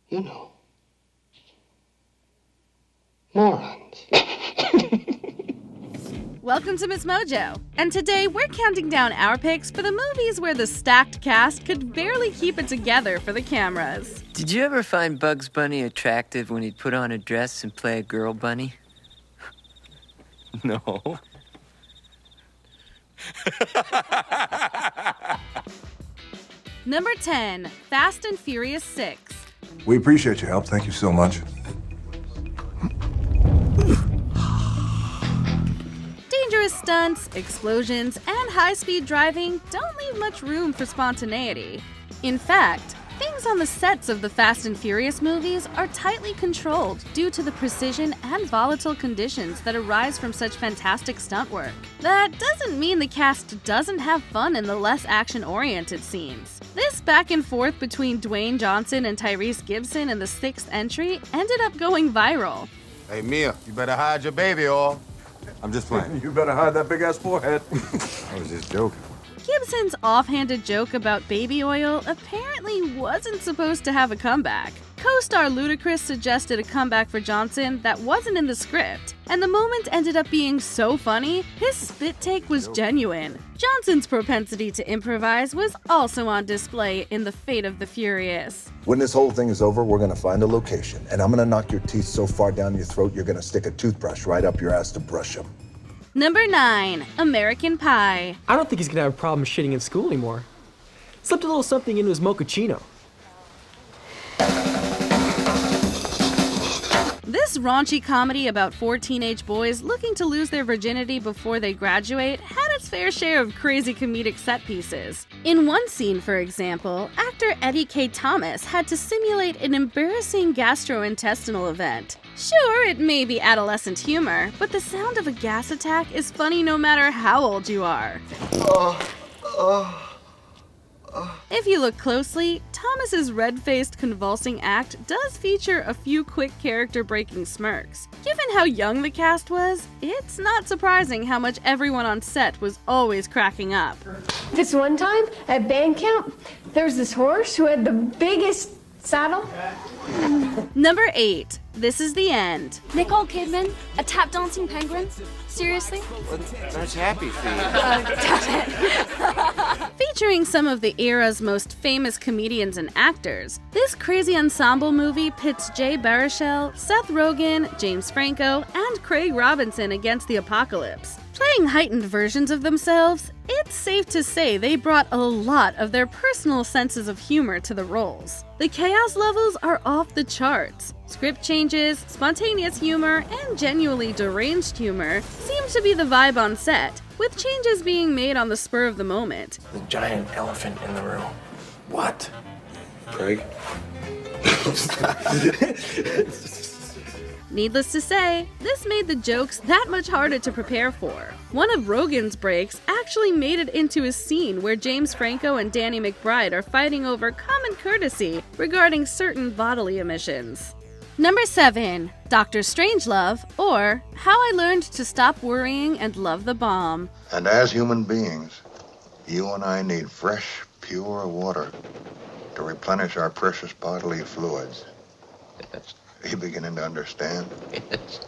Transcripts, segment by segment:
You know. Morons. Welcome to MsMojo, and today we're counting down our picks for the movies where the stacked cast could barely keep it together for the cameras. Did you ever find Bugs Bunny attractive when he'd put on a dress and play a girl bunny? No. Number 10, Fast and Furious 6. We appreciate your help. Thank you so much. Dangerous stunts, explosions, and high-speed driving don't leave much room for spontaneity. In fact, things on the sets of the Fast and Furious movies are tightly controlled due to the precision and volatile conditions that arise from such fantastic stunt work. That doesn't mean the cast doesn't have fun in the less action-oriented scenes. This back and forth between Dwayne Johnson and Tyrese Gibson in the 6th entry ended up going viral. Hey, Mia, you better hide your baby oil. I'm just playing. You better hide that big-ass forehead. I was just joking. Gibson's offhanded joke about baby oil apparently wasn't supposed to have a comeback. Co-star Ludacris suggested a comeback for Johnson that wasn't in the script, and the moment ended up being so funny, his spit take was genuine. Johnson's propensity to improvise was also on display in The Fate of the Furious. When this whole thing is over, we're gonna find a location, and I'm gonna knock your teeth so far down your throat, you're gonna stick a toothbrush right up your ass to brush them. Number 9, American Pie. I don't think he's gonna have a problem shitting in school anymore. Slipped a little something into his mochaccino. This raunchy comedy about 4 teenage boys looking to lose their virginity before they graduate had its fair share of crazy comedic set pieces. In one scene, for example, actor Eddie K. Thomas had to simulate an embarrassing gastrointestinal event. Sure, it may be adolescent humor, but the sound of a gas attack is funny no matter how old you are. If you look closely, Thomas's red-faced convulsing act does feature a few quick character-breaking smirks. Given how young the cast was, it's not surprising how much everyone on set was always cracking up. This one time at band camp, there was this horse who had the biggest saddle. Number 8, This Is the End. Nicole Kidman, a tap dancing penguin? Seriously? That's happy for you. Featuring some of the era's most famous comedians and actors, this crazy ensemble movie pits Jay Baruchel, Seth Rogen, James Franco, and Craig Robinson against the apocalypse. Playing heightened versions of themselves, it's safe to say they brought a lot of their personal senses of humor to the roles. The chaos levels are off the charts. Script changes, spontaneous humor, and genuinely deranged humor seem to be the vibe on set, with changes being made on the spur of the moment. The giant elephant in the room. What? Craig? Needless to say, this made the jokes that much harder to prepare for. One of Rogen's breaks actually made it into a scene where James Franco and Danny McBride are fighting over common courtesy regarding certain bodily emissions. Number 7, Dr. Strangelove, or How I Learned to Stop Worrying and Love the Bomb. And as human beings, you and I need fresh, pure water to replenish our precious bodily fluids. Yes. Are you beginning to understand? Yes.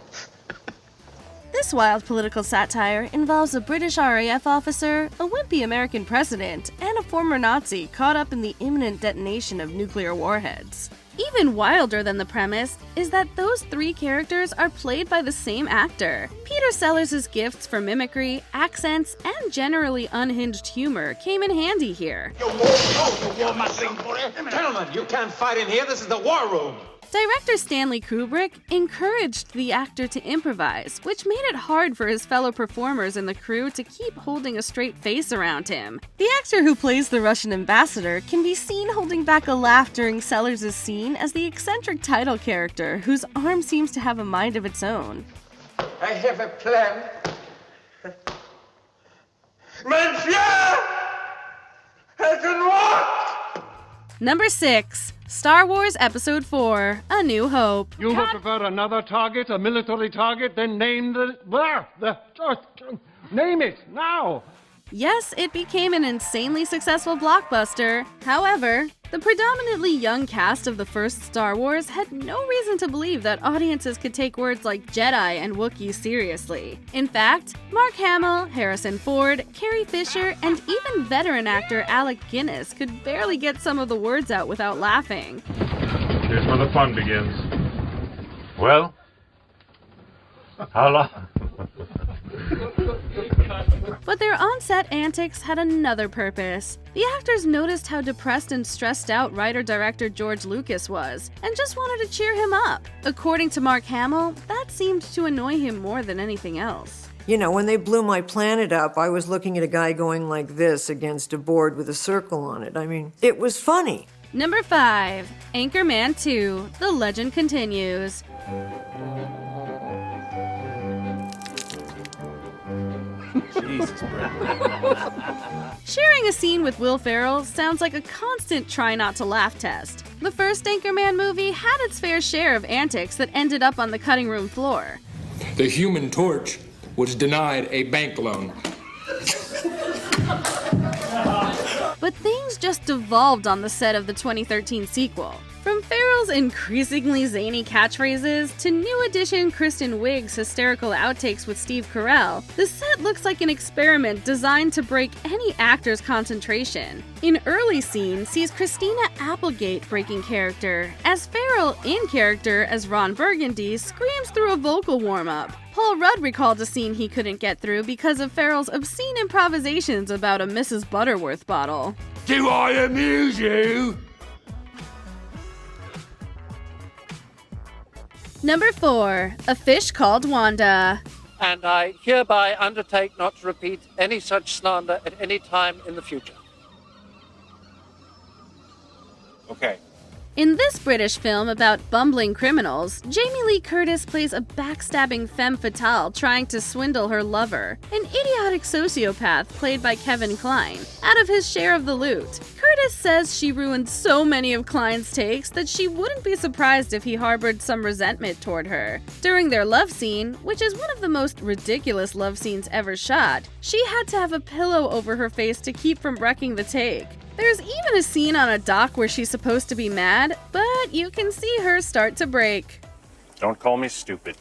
This wild political satire involves a British RAF officer, a wimpy American president, and a former Nazi caught up in the imminent detonation of nuclear warheads. Even wilder than the premise is that those 3 characters are played by the same actor. Peter Sellers' gifts for mimicry, accents, and generally unhinged humor came in handy here. Gentlemen, you can't fight in here. This is the war room. Director Stanley Kubrick encouraged the actor to improvise, which made it hard for his fellow performers in the crew to keep holding a straight face around him. The actor who plays the Russian ambassador can be seen holding back a laugh during Sellers' scene as the eccentric title character, whose arm seems to have a mind of its own. I have a plan. Monsieur! I can walk! Number 6, Star Wars Episode 4, A New Hope. You would prefer another target, a military target, then name name it, now! Yes, it became an insanely successful blockbuster. However, The predominantly young cast of the first Star Wars had no reason to believe that audiences could take words like Jedi and Wookiee seriously. In fact, Mark Hamill, Harrison Ford, Carrie Fisher, and even veteran actor Alec Guinness could barely get some of the words out without laughing. Here's where the fun begins. Well, how long? But their on-set antics had another purpose. The actors noticed how depressed and stressed out writer-director George Lucas was, and just wanted to cheer him up. According to Mark Hamill, that seemed to annoy him more than anything else. You know, when they blew my planet up, I was looking at a guy going like this against a board with a circle on it. I mean, it was funny. Number 5. Anchorman 2: The Legend Continues. Jesus, Brett. Sharing a scene with Will Ferrell sounds like a constant try not to laugh test. The first Anchorman movie had its fair share of antics that ended up on the cutting room floor. The Human Torch was denied a bank loan. But things just devolved on the set of the 2013 sequel. From Ferrell's increasingly zany catchphrases to new edition Kristen Wiig's hysterical outtakes with Steve Carell, the set looks like an experiment designed to break any actor's concentration. An early scene sees Christina Applegate breaking character, as Ferrell, in character as Ron Burgundy, screams through a vocal warm-up. Paul Rudd recalled a scene he couldn't get through because of Ferrell's obscene improvisations about a Mrs. Butterworth bottle. Do I amuse you? Number 4. A Fish Called Wanda. And I hereby undertake not to repeat any such slander at any time in the future. Okay. In this British film about bumbling criminals, Jamie Lee Curtis plays a backstabbing femme fatale trying to swindle her lover, an idiotic sociopath played by Kevin Kline, out of his share of the loot. Curtis says she ruined so many of Kline's takes that she wouldn't be surprised if he harbored some resentment toward her. During their love scene, which is one of the most ridiculous love scenes ever shot, she had to have a pillow over her face to keep from wrecking the take. There's even a scene on a dock where she's supposed to be mad, but you can see her start to break. Don't call me stupid.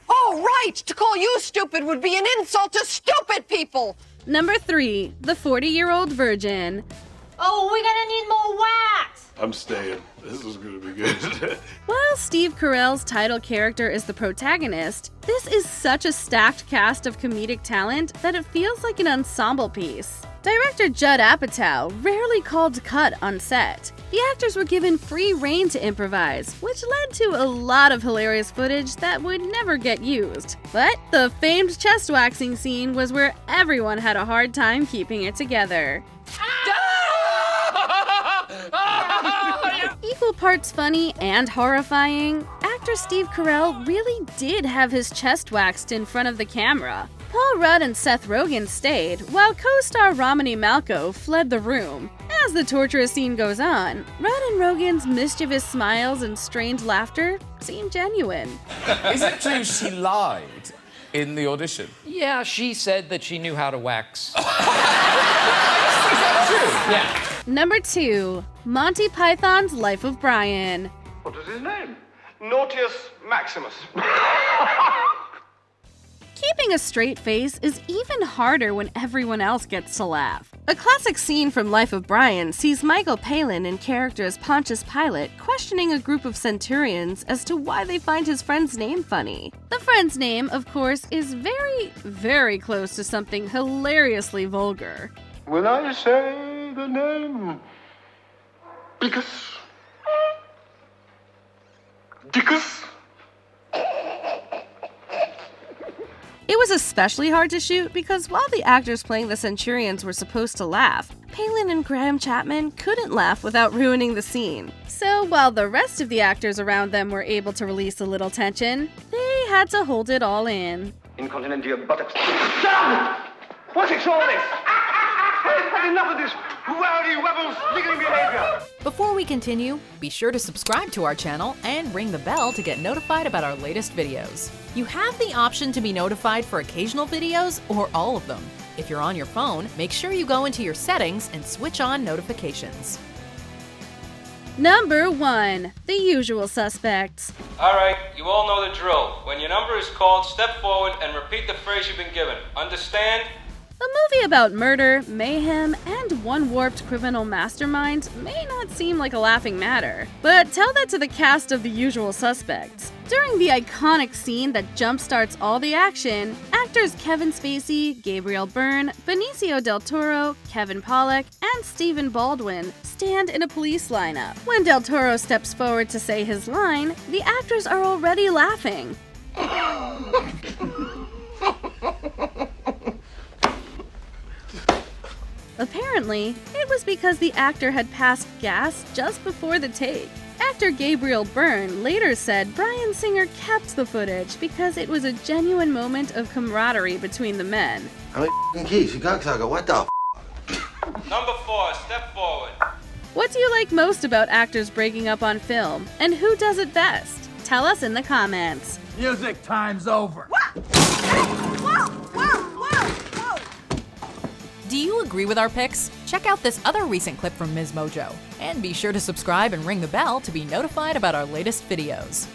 Oh, right! To call you stupid would be an insult to stupid people! Number 3. The 40-Year-Old Virgin. Oh, we're gonna need more wax! I'm staying. This is gonna be good. While Steve Carell's title character is the protagonist, this is such a stacked cast of comedic talent that it feels like an ensemble piece. Director Judd Apatow rarely called cut on set. The actors were given free rein to improvise, which led to a lot of hilarious footage that would never get used. But the famed chest waxing scene was where everyone had a hard time keeping it together. Equal parts funny and horrifying, actor Steve Carell really did have his chest waxed in front of the camera. Paul Rudd and Seth Rogen stayed, while co-star Romany Malco fled the room. As the torturous scene goes on, Rudd and Rogen's mischievous smiles and strained laughter seem genuine. Is it true she lied in the audition? Yeah, she said that she knew how to wax. Is that true? Yeah. Number 2. Monty Python's Life of Brian. What is his name? Nautius Maximus. Keeping a straight face is even harder when everyone else gets to laugh. A classic scene from Life of Brian sees Michael Palin in character as Pontius Pilate questioning a group of centurions as to why they find his friend's name funny. The friend's name, of course, is very, very close to something hilariously vulgar. Will I say the name? Dickus. Dickus. It was especially hard to shoot because while the actors playing the Centurions were supposed to laugh, Palin and Graham Chapman couldn't laugh without ruining the scene. So while the rest of the actors around them were able to release a little tension, they had to hold it all in. Incontinent your buttocks. Shut up! What's it all this? I've had enough of this rowdy, rebel, sniggering behavior. Before we continue, be sure to subscribe to our channel and ring the bell to get notified about our latest videos. You have the option to be notified for occasional videos or all of them. If you're on your phone, make sure you go into your settings and switch on notifications. Number 1. The Usual Suspects. All right, you all know the drill. When your number is called, step forward and repeat the phrase you've been given. Understand? A movie about murder, mayhem, and one warped criminal mastermind may not seem like a laughing matter, but tell that to the cast of The Usual Suspects. During the iconic scene that jumpstarts all the action, actors Kevin Spacey, Gabriel Byrne, Benicio del Toro, Kevin Pollak, and Stephen Baldwin stand in a police lineup. When del Toro steps forward to say his line, the actors are already laughing. Apparently, it was because the actor had passed gas just before the take. Actor Gabriel Byrne later said Bryan Singer kept the footage because it was a genuine moment of camaraderie between the men. How many keys? You cocksucker. What the Number 4, step forward. What do you like most about actors breaking up on film, and who does it best? Tell us in the comments. Music time's over. Do you agree with our picks? Check out this other recent clip from MsMojo. And be sure to subscribe and ring the bell to be notified about our latest videos.